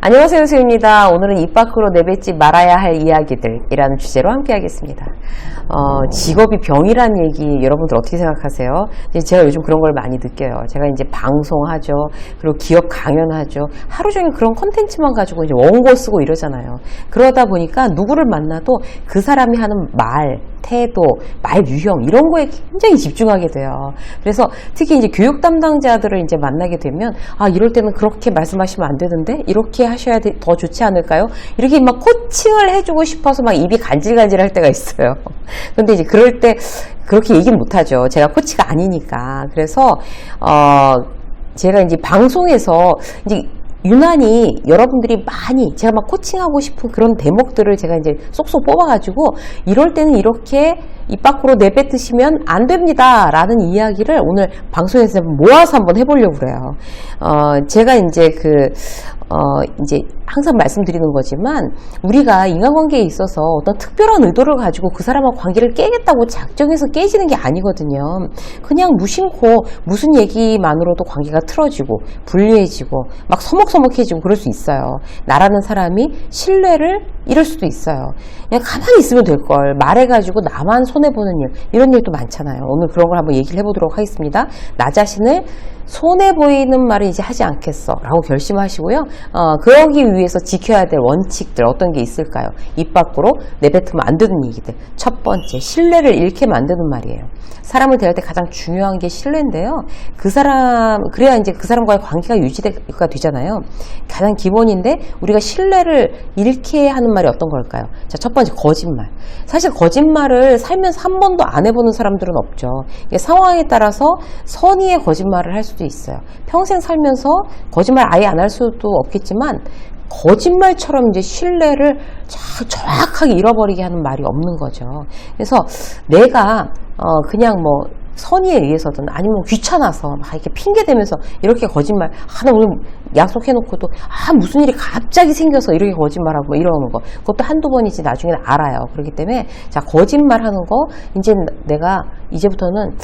안녕하세요, 수입니다. 오늘은 입 밖으로 내뱉지 말아야 할 이야기들이라는 주제로 함께 하겠습니다. 직업이 병이라는 얘기 여러분들 어떻게 생각하세요? 제가 요즘 그런 걸 많이 느껴요. 제가 이제 방송하죠. 그리고 기업 강연하죠. 하루 종일 그런 컨텐츠만 가지고 이제 원고 쓰고 이러잖아요. 그러다 보니까 누구를 만나도 그 사람이 하는 말, 태도, 말 유형 이런 거에 굉장히 집중하게 돼요. 그래서 특히 이제 교육 담당자들을 이제 만나게 되면 이럴 때는 그렇게 말씀하시면 안 되는데 이렇게 하셔야 더 좋지 않을까요? 이렇게 막 코칭을 해주고 싶어서 막 입이 간질간질 할 때가 있어요. 근데 이제 그럴 때 그렇게 얘기는 못하죠. 제가 코치가 아니니까. 그래서 제가 이제 방송에서 이제 유난히 여러분들이 많이 제가 막 코칭하고 싶은 그런 대목들을 제가 이제 쏙쏙 뽑아가지고 이럴 때는 이렇게 입 밖으로 내뱉으시면 안 됩니다 라는 이야기를 오늘 방송에서 모아서 한번 해보려고 그래요. 제가 이제 이제 항상 말씀드리는 거지만 우리가 인간관계에 있어서 어떤 특별한 의도를 가지고 그 사람하고 관계를 깨겠다고 작정해서 깨지는 게 아니거든요. 그냥 무심코 무슨 얘기만으로도 관계가 틀어지고 불리해지고 막 서먹서먹해지고 그럴 수 있어요. 나라는 사람이 신뢰를 잃을 수도 있어요. 그냥 가만히 있으면 될 걸 말해가지고 나만 손해보는 일, 이런 일도 많잖아요. 오늘 그런 걸 한번 얘기를 해보도록 하겠습니다. 나 자신을 손해보이는 말을 이제 하지 않겠어 라고 결심하시고요. 그러기 위해서 지켜야 될 원칙들 어떤 게 있을까요? 입 밖으로 내뱉으면 안 되는 얘기들. 첫 번째, 신뢰를 잃게 만드는 말이에요. 사람을 대할 때 가장 중요한 게 신뢰인데요. 그래야 이제 그 사람과의 관계가 유지가 되잖아요. 가장 기본인데 우리가 신뢰를 잃게 하는 말이 어떤 걸까요? 자, 첫 번째, 거짓말. 사실 거짓말을 살면서 한 번도 안 해보는 사람들은 없죠. 이게 상황에 따라서 선의의 거짓말을 할 수도 있어요. 평생 살면서 거짓말 아예 안 할 수도 없겠지만 거짓말처럼 이제 신뢰를 정확하게 잃어버리게 하는 말이 없는 거죠. 그래서 내가 그냥 뭐 선의에 의해서든 아니면 귀찮아서 막 이렇게 핑계대면서 이렇게 거짓말 나 오늘 약속해놓고도 무슨 일이 갑자기 생겨서 이렇게 거짓말하고 뭐 이러는 거 그것도 한두 번이지 나중에는 알아요. 그렇기 때문에 자, 거짓말하는 거 이제 내가 이제부터는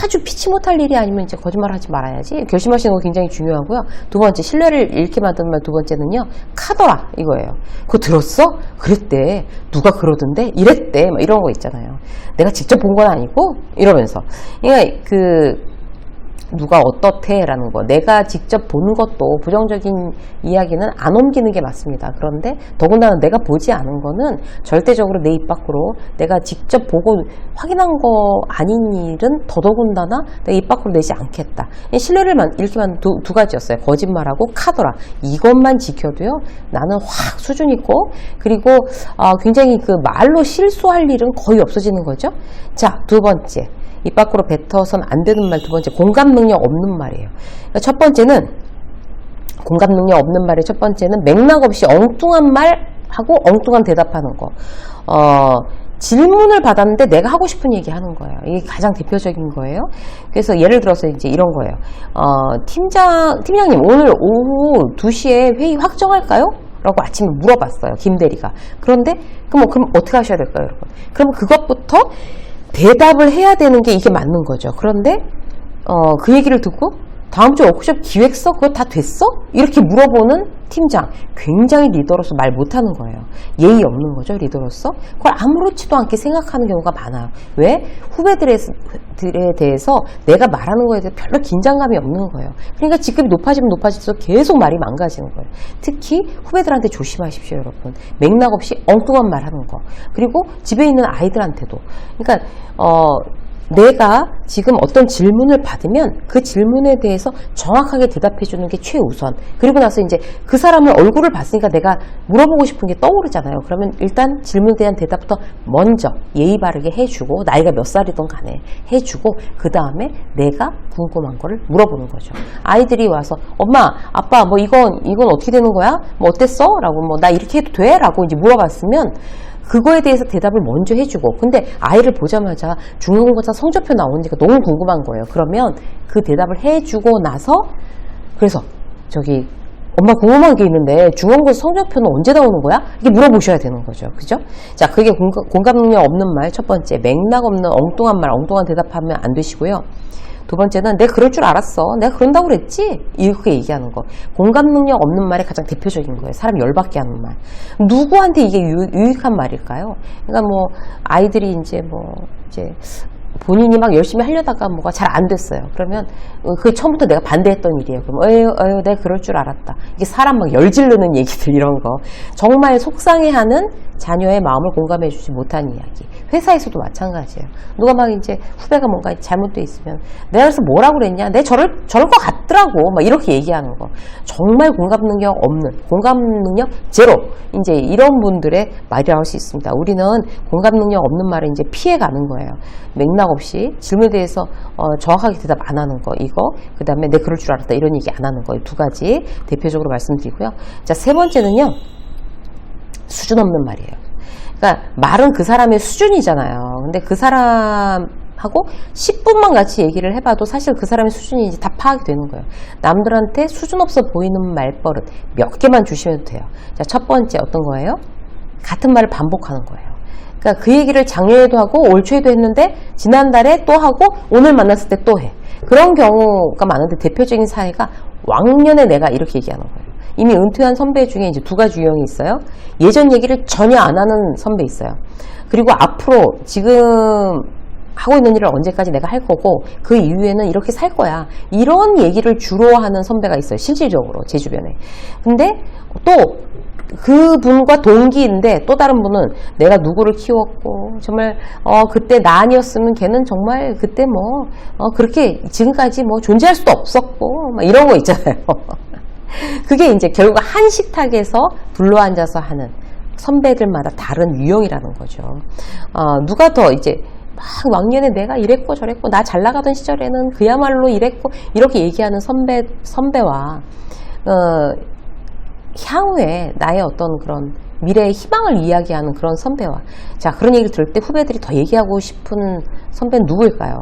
아주 피치 못할 일이 아니면 이제 거짓말하지 말아야지 결심하시는 거 굉장히 중요하고요. 두 번째, 신뢰를 잃게 만드는 말 두 번째는요, 카더라 이거예요. 그거 들었어? 그랬대. 누가 그러던데? 이랬대. 막 이런 거 있잖아요. 내가 직접 본 건 아니고 이러면서 그러니까 누가 어떻대 라는 거, 내가 직접 보는 것도 부정적인 이야기는 안 옮기는 게 맞습니다. 그런데 더군다나 내가 보지 않은 거는 절대적으로 내 입 밖으로 내가 직접 보고 확인한 거 아닌 일은 더더군다나 내 입 밖으로 내지 않겠다. 신뢰를 잃게 만든 두 가지였어요. 거짓말하고 카더라. 이것만 지켜도요, 나는 확 수준 있고, 그리고 굉장히 그 말로 실수할 일은 거의 없어지는 거죠. 자, 두 번째, 입 밖으로 뱉어서는 안 되는 말. 두 번째, 공감 능력 없는 말이에요. 그러니까 첫 번째는 공감 능력 없는 말의 첫 번째는 맥락 없이 엉뚱한 말하고 엉뚱한 대답하는 거. 질문을 받았는데 내가 하고 싶은 얘기 하는 거예요. 이게 가장 대표적인 거예요. 그래서 예를 들어서 이제 이런 거예요. 팀장님, 오늘 오후 2시에 회의 확정할까요? 라고 아침에 물어봤어요. 김 대리가. 그런데 그럼 어떻게 하셔야 될까요, 여러분? 그럼 그것부터 대답을 해야 되는 게 이게 맞는 거죠. 그런데 그 얘기를 듣고 다음 주 워크숍 기획서 그거 다 됐어? 이렇게 물어보는 팀장, 굉장히 리더로서 말 못하는 거예요. 예의 없는 거죠, 리더로서. 그걸 아무렇지도 않게 생각하는 경우가 많아요. 왜? 후배들에 대해서 내가 말하는 거에 대해서 별로 긴장감이 없는 거예요. 그러니까 직급이 높아지면 높아질수록 계속 말이 망가지는 거예요. 특히 후배들한테 조심하십시오, 여러분. 맥락 없이 엉뚱한 말 하는 거. 그리고 집에 있는 아이들한테도. 그러니까 내가 지금 어떤 질문을 받으면 그 질문에 대해서 정확하게 대답해 주는 게 최우선. 그리고 나서 이제 그 사람을 얼굴을 봤으니까 내가 물어보고 싶은 게 떠오르잖아요. 그러면 일단 질문에 대한 대답부터 먼저 예의 바르게 해주고, 나이가 몇 살이든 간에 해주고, 그 다음에 내가 궁금한 거를 물어보는 거죠. 아이들이 와서 엄마, 아빠 뭐 이건 어떻게 되는 거야? 뭐 어땠어? 라고 뭐 나 이렇게 해도 돼? 라고 이제 물어봤으면 그거에 대해서 대답을 먼저 해주고, 근데 아이를 보자마자 중간고사 성적표 나오니까 너무 궁금한 거예요. 그러면 그 대답을 해주고 나서, 그래서 저기 엄마 궁금한 게 있는데 중간고사 성적표는 언제 나오는 거야? 이렇게 물어보셔야 되는 거죠. 그죠? 자, 그게 공감 능력 없는 말 첫 번째, 맥락 없는 엉뚱한 말, 엉뚱한 대답하면 안 되시고요. 두 번째는 내가 그럴 줄 알았어. 내가 그런다고 그랬지? 이렇게 얘기하는 거. 공감 능력 없는 말이 가장 대표적인 거예요. 사람 열받게 하는 말. 누구한테 이게 유익한 말일까요? 그러니까 뭐 아이들이 이제 본인이 막 열심히 하려다가 뭐가 잘 안 됐어요. 그러면 그 처음부터 내가 반대했던 일이에요. 그럼 어휴 내가 그럴 줄 알았다. 이게 사람 막 열질르는 얘기들 이런 거. 정말 속상해하는 자녀의 마음을 공감해주지 못한 이야기. 회사에서도 마찬가지예요. 누가 막 이제 후배가 뭔가 잘못돼 있으면 내가 그래서 뭐라고 그랬냐? 내가 저럴 것 같더라고. 막 이렇게 얘기하는 거. 정말 공감 능력 없는, 공감 능력 제로. 이제 이런 분들의 말이라고 할 수 있습니다. 우리는 공감 능력 없는 말을 이제 피해가는 거예요. 맥락 없이 질문에 대해서 정확하게 대답 안 하는 거, 이거. 그 다음에 내가 그럴 줄 알았다. 이런 얘기 안 하는 거. 두 가지 대표적으로 말씀드리고요. 자, 세 번째는요. 수준 없는 말이에요. 그러니까 말은 그 사람의 수준이잖아요. 근데 그 사람하고 10분만 같이 얘기를 해봐도 사실 그 사람의 수준이 다 파악이 되는 거예요. 남들한테 수준 없어 보이는 말버릇 몇 개만 주시면 돼요. 자, 첫 번째 어떤 거예요? 같은 말을 반복하는 거예요. 그러니까 그 얘기를 작년에도 하고 올 초에도 했는데 지난달에 또 하고 오늘 만났을 때 또 해. 그런 경우가 많은데 대표적인 사례가 왕년에 내가 이렇게 얘기하는 거예요. 이미 은퇴한 선배 중에 이제 두 가지 유형이 있어요. 예전 얘기를 전혀 안 하는 선배 있어요. 그리고 앞으로 지금 하고 있는 일을 언제까지 내가 할 거고 그 이후에는 이렇게 살 거야. 이런 얘기를 주로 하는 선배가 있어요. 실질적으로 제 주변에. 근데 또 그분과 동기인데 또 다른 분은 내가 누구를 키웠고 정말 그때 나 아니었으면 걔는 정말 그때 그렇게 지금까지 존재할 수도 없었고 막 이런 거 있잖아요. 그게 이제 결국 한 식탁에서 둘러앉아서 하는 선배들마다 다른 유형이라는 거죠. 누가 더 이제 막 왕년에 내가 이랬고 저랬고 나 잘 나가던 시절에는 그야말로 이랬고 이렇게 얘기하는 선배와 향후에 나의 어떤 그런 미래의 희망을 이야기하는 그런 선배와 자 그런 얘기를 들을 때 후배들이 더 얘기하고 싶은 선배는 누구일까요?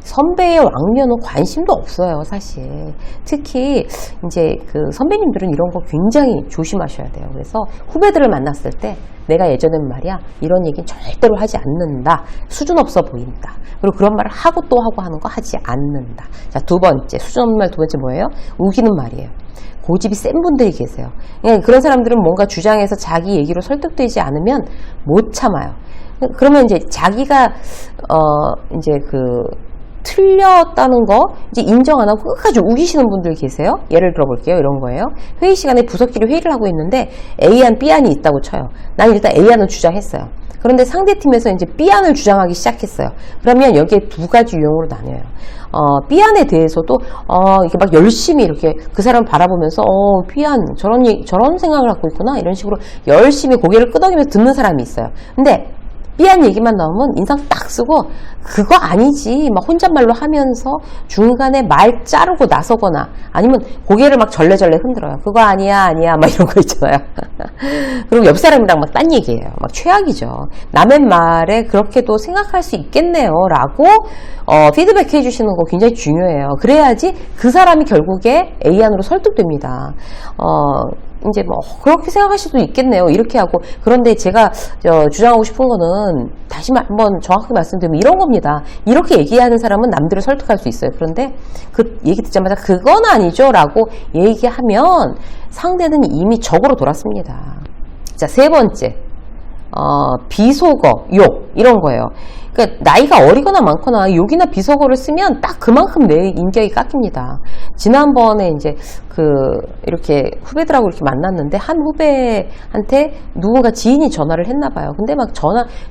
선배의 왕년은 관심도 없어요, 사실. 특히 이제 그 선배님들은 이런 거 굉장히 조심하셔야 돼요. 그래서 후배들을 만났을 때 내가 예전엔 말이야 이런 얘기는 절대로 하지 않는다. 수준 없어 보인다. 그리고 그런 말을 하고 또 하고 하는 거 하지 않는다. 자, 두 번째 수준 없는 말 두 번째 뭐예요? 우기는 말이에요. 고집이 센 분들이 계세요. 그러니까 그런 사람들은 뭔가 주장해서 자기 얘기로 설득되지 않으면 못 참아요. 그러면 이제 자기가 이제 틀렸다는 거 이제 인정 안 하고 끝까지 우기시는 분들 계세요. 예를 들어볼게요. 이런 거예요. 회의 시간에 부서끼리 회의를 하고 있는데 A안, B안이 있다고 쳐요. 난 일단 A안을 주장했어요. 그런데 상대팀에서 이제 B안을 주장하기 시작했어요. 그러면 여기에 두 가지 유형으로 나뉘어요. B안에 대해서도 이렇게 막 열심히 이렇게 그 사람 바라보면서 B안 저런 생각을 갖고 있구나 이런 식으로 열심히 고개를 끄덕이면서 듣는 사람이 있어요. 근데 B한 얘기만 나오면 인상 딱 쓰고 그거 아니지 막 혼잣말로 하면서 중간에 말 자르고 나서거나 아니면 고개를 막 절레절레 흔들어요. 그거 아니야 막 이런 거 있잖아요. 그리고 옆 사람이랑 막 딴 얘기예요. 막 최악이죠. 남의 말에 그렇게도 생각할 수 있겠네요 라고 피드백 해주시는 거 굉장히 중요해요. 그래야지 그 사람이 결국에 A안으로 설득됩니다. 이제 그렇게 생각할 수도 있겠네요. 이렇게 하고. 그런데 제가 주장하고 싶은 거는 다시 한번 정확하게 말씀드리면 이런 겁니다. 이렇게 얘기하는 사람은 남들을 설득할 수 있어요. 그런데 그 얘기 듣자마자 그건 아니죠 라고 얘기하면 상대는 이미 적으로 돌았습니다. 자, 세 번째. 비속어, 욕 이런 거예요. 그러니까 나이가 어리거나 많거나 욕이나 비속어를 쓰면 딱 그만큼 내 인격이 깎입니다. 지난번에 이제 이렇게 후배들하고 이렇게 만났는데 한 후배한테 누군가 지인이 전화를 했나 봐요. 근데 막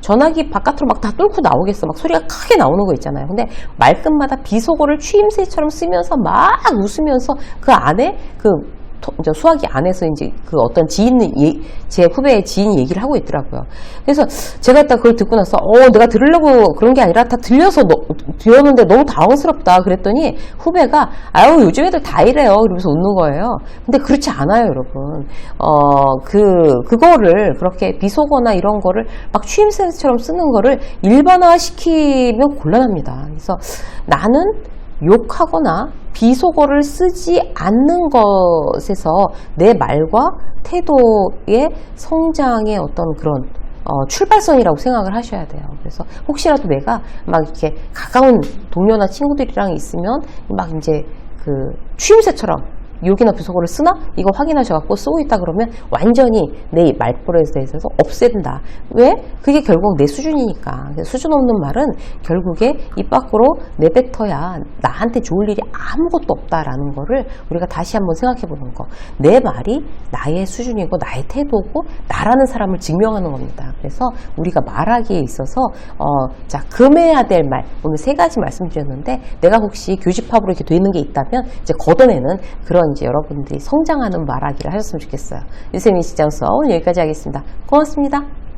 전화기 바깥으로 막 다 뚫고 나오겠어. 막 소리가 크게 나오는 거 있잖아요. 근데 말끝마다 비속어를 추임새처럼 쓰면서 막 웃으면서 그 안에 이제 수화기 안에서 이제 어떤 제 후배의 지인이 얘기를 하고 있더라고요. 그래서 제가 딱 그걸 듣고 나서, 내가 들으려고 그런 게 아니라 다 들었는데 너무 당황스럽다. 그랬더니 후배가, 요즘 애들 다 이래요. 이러면서 웃는 거예요. 근데 그렇지 않아요, 여러분. 그거를 그렇게 비속어나 이런 거를 막 추임새처럼 쓰는 거를 일반화시키면 곤란합니다. 그래서 나는 욕하거나 비속어를 쓰지 않는 것에서 내 말과 태도의 성장의 어떤 그런 출발선이라고 생각을 하셔야 돼요. 그래서 혹시라도 내가 막 이렇게 가까운 동료나 친구들이랑 있으면 막 이제 그 취임새처럼 욕이나 부속어를 쓰나? 이거 확인하셔갖고 쓰고 있다 그러면 완전히 내 말버릇에 있어서 없앤다. 왜? 그게 결국 내 수준이니까. 수준 없는 말은 결국에 입 밖으로 내뱉어야 나한테 좋을 일이 아무것도 없다라는 거를 우리가 다시 한번 생각해 보는 거. 내 말이 나의 수준이고 나의 태도고 나라는 사람을 증명하는 겁니다. 그래서 우리가 말하기에 있어서 자, 금해야 될 말, 오늘 3가지 말씀드렸는데 내가 혹시 교집합으로 이렇게 되는 게 있다면 이제 걷어내는 그런 이제 여러분들이 성장하는 말하기를 하셨으면 좋겠어요. 유세민 시장수 오늘 여기까지 하겠습니다. 고맙습니다.